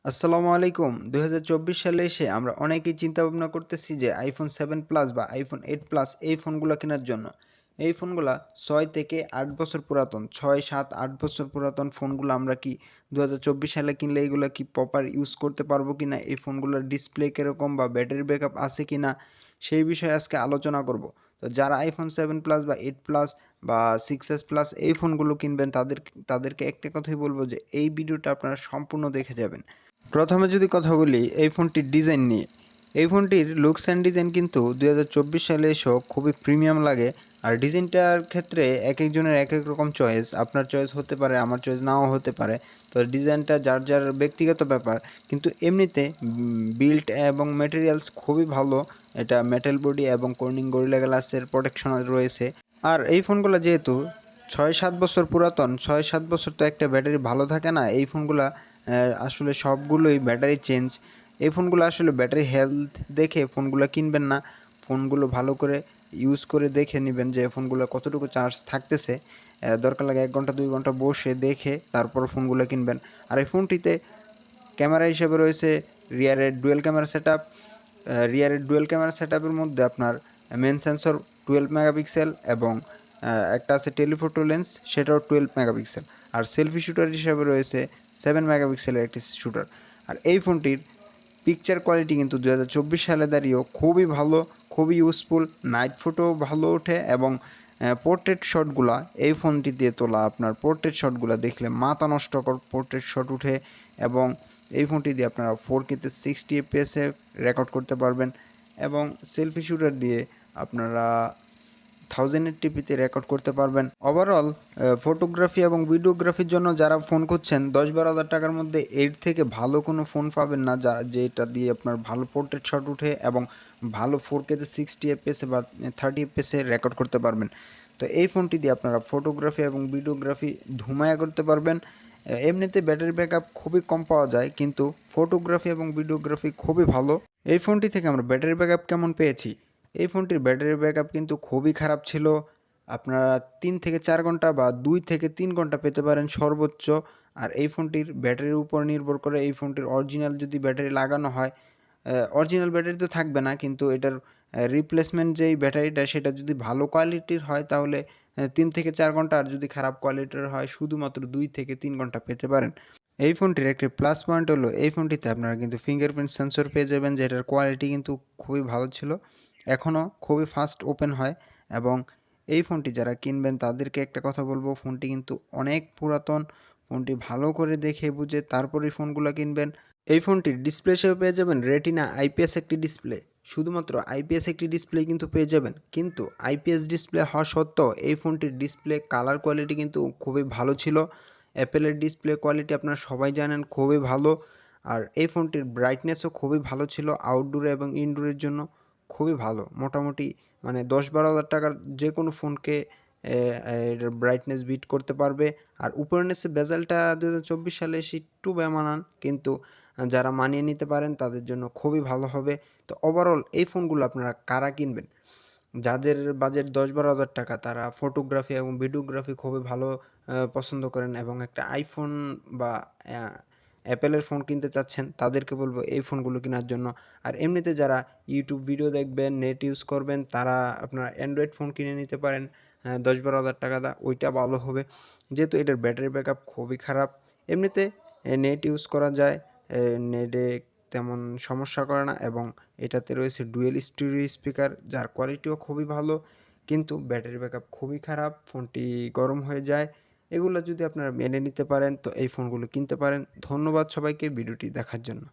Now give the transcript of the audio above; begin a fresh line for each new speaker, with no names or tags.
আসসালামু আলাইকুম। ২০২৪ সালে এসে আমরা অনেকেই চিন্তাভাবনা করতেছি যে iPhone 7 প্লাস বা iPhone 8 প্লাস এই ফোনগুলা কেনার জন্য। এই ফোনগুলা ৬ থেকে ৮ বছর পুরাতন। ৬, ৭, ৮ বছর পুরাতন ফোনগুলা আমরা কি ২০২৪ সালে কিনলে এগুলা কি প্রপার ইউজ করতে পারবো কিনা? এই ফোনগুলার ডিসপ্লে কিরকম বা ব্যাটারি ব্যাকআপ আছে কিনা? সেই বিষয়ে আজকে আলোচনা করব। তো যারা iPhone 7 প্লাস বা 8 প্লাস বা 6s প্লাস এই ফোনগুলো কিনবেন তাদেরকে একটা কথাই বলব যে এই ভিডিওটা আপনারা সম্পূর্ণ দেখে যাবেন। প্রথমে যদি কথা বলি এই ফোনটির ডিজাইন নিয়ে। এই ফোনটির লুকস অ্যান্ড ডিজাইন কিন্তু ২০২৪ সালে এসেও খুবই প্রিমিয়াম লাগে। আর ডিজাইনটার ক্ষেত্রে একেকজনের একেক রকম চয়েস। আপনার চয়েস হতে পারে, আমার চয়েস নাও হতে পারে। তো ডিজাইনটা যার ব্যক্তিগত ব্যাপার। কিন্তু এমনিতে বিল্ড এবং ম্যাটেরিয়ালস খুবই ভালো। এটা মেটাল বডি এবং কর্নিং গরিলা গ্লাসের প্রোটেকশন রয়েছে। আর এই ফোনগুলো যেহেতু ৬-৭ বছর পুরাতন, ৬-৭ বছর তো একটা ব্যাটারি ভালো থাকে না। এই ফোনগুলা আসলে সবগুলোই ব্যাটারি চেঞ্জ। এই ফোনগুলো আসলে ব্যাটারি হেলথ দেখে ফোনগুলো কিনবেন না। ফোনগুলো ভালো করে ইউজ করে দেখে নিবেন যে ফোনগুলো কতটুকু চার্জ থাকতেছে। দরকার লাগে ১ ঘন্টা ২ ঘন্টা বসে দেখে তারপর ফোনগুলো কিনবেন। আর এই ফোনটিতে ক্যামেরা হিসেবে রয়েছে রিয়ারের ডুয়াল ক্যামেরা সেটআপ। রিয়ারের ডুয়াল ক্যামেরা সেটআপের মধ্যে আপনার মেইন সেন্সর 12 মেগাপিক্সেল এবং একটা আছে টেলিফোটো লেন্স, সেটাও 12 মেগাপিক্সেল। আর সেলফি শুটার হিসেবে রয়েছে 7 মেগাপিক্সেলের একটি শুটার। আর এই ফোনটির পিকচার কোয়ালিটি কিন্তু ২০২৪ সালে দাঁড়িয়েও খুবই ভালো, খুবই ইউজফুল। নাইট ফটোও ভালো ওঠে এবং পোর্ট্রেট শটগুলা এই ফোনটি দিয়ে তোলা আপনার পোর্ট্রেট শটগুলা দেখলে মাথা নষ্টকর পোর্ট্রেট শট উঠে এবং এই ফোনটি দিয়ে আপনারা 4K তে 60 FPS এ রেকর্ড করতে পারবেন এবং সেলফি শুটার দিয়ে আপনারা 1080p রেকর্ড করতে পারবেন। ওভারঅল ফটোগ্রাফি এবং ভিডিওগ্রাফির জন্য যারা ফোন খুঁজছেন ১০-১২ হাজার টাকার মধ্যে এর থেকে ভালো কোনো ফোন পাবেন না যেটা দিয়ে আপনার ভালো পোর্ট্রেট শট উঠে এবং ভালো 4K তে 60 FPS বা 30 FPS এ রেকর্ড করতে পারবেন। তো এই ফোনটি দিয়ে আপনারা ফটোগ্রাফি এবং ভিডিওগ্রাফি ধুমায়া করতে পারবেন। এমনিতে ব্যাটারি ব্যাকআপ খুবই কম পাওয়া যায় কিন্তু ফটোগ্রাফি এবং ভিডিওগ্রাফি খুবই ভালো। এই ফোনটি থেকে আমরা ব্যাটারি ব্যাকআপ কেমন পেয়েছি? এই ফোনটির ব্যাটারি ব্যাকআপ কিন্তু খুবই খারাপ ছিল। আপনারা ৩ থেকে ৪ ঘন্টা বা ২ থেকে ৩ ঘন্টা পেতে পারেন সর্বোচ্চ। আর এই ফোনটির ব্যাটারির উপর নির্ভর করে এই ফোনটির অরিজিনাল যদি ব্যাটারি লাগানো হয়, অরিজিনাল ব্যাটারি তো থাকবে না কিন্তু এটার রিপ্লেসমেন্ট যেই ব্যাটারিটা সেটা যদি ভালো কোয়ালিটির হয় তাহলে ৩ থেকে ৪ ঘন্টা, আর যদি খারাপ কোয়ালিটির হয় শুধুমাত্র ২ থেকে ৩ ঘন্টা পেতে পারেন। এই ফোনটির একটি প্লাস পয়েন্ট হলো এই ফোনটিতে আপনারা কিন্তু ফিঙ্গারপ্রিন্ট সেন্সর পেয়ে যাবেন যেটার কোয়ালিটি কিন্তু খুবই ভালো ছিল। এখনও খুবই ফাস্ট ওপেন হয় এবং এই ফোনটি যারা কিনবেন তাদেরকে একটা কথা বলব, ফোনটি কিন্তু অনেক পুরাতন। ফোনটি ভালো করে দেখে বুঝে তারপরেই ফোনগুলো কিনবেন। এই ফোনটির ডিসপ্লে হিসেবে পেয়ে যাবেন রেটিনা আইপিএস একটি ডিসপ্লে। শুধুমাত্র আইপিএস একটি ডিসপ্লে কিন্তু পেয়ে যাবেন। কিন্তু আইপিএস ডিসপ্লে হওয়া সত্ত্বেও এই ফোনটির ডিসপ্লে কালার কোয়ালিটি কিন্তু খুবই ভালো ছিল। অ্যাপেলের ডিসপ্লে কোয়ালিটি আপনারা সবাই জানেন খুবই ভালো। আর এই ফোনটির ব্রাইটনেসও খুবই ভালো ছিল আউটডোরে এবং ইনডোরের জন্য খুবই ভালো। মোটামুটি মানে ১০-১২ হাজার টাকার যেকোনো ফোনকে এটার ব্রাইটনেস বিট করতে পারবে। আর উপরের নিচে বেজেলটা ২০২৪ সালে এসে একটু বেমানান কিন্তু যারা মানিয়ে নিতে পারেন তাদের জন্য খুবই ভালো হবে। তো ওভারঅল এই ফোনগুলো আপনারা কারা কিনবেন? যাদের বাজেট ১০-১২ হাজার টাকা তারা ফটোগ্রাফি এবং ভিডিওগ্রাফি খুবই ভালো পছন্দ করেন এবং একটা আইফোন বা অ্যা অ্যাপেলের ফোন কিনতে চাচ্ছেন তাদেরকে বলব এই ফোনগুলো কেনার জন্য। আর এমনিতে যারা ইউটিউব ভিডিও দেখবেন, নেট ইউজ করবেন তারা আপনারা অ্যান্ড্রয়েড ফোন কিনে নিতে পারেন ১০-১২ হাজার টাকা ওইটা ভালো হবে। যেহেতু এটার ব্যাটারি ব্যাকআপ খুবই খারাপ। এমনিতে নেট ইউজ করা যায়, নেটে তেমন সমস্যা করে না এবং এটাতে রয়েছে ডুয়েল স্টিরিও স্পিকার যার কোয়ালিটিও খুবই ভালো কিন্তু ব্যাটারি ব্যাকআপ খুবই খারাপ, ফোনটি গরম হয়ে যায়। এগুলো যদি আপনারা মেনে নিতে পারেন তো এই ফোনগুলো কিনতে পারেন। ধন্যবাদ সবাইকে ভিডিওটি দেখার জন্য।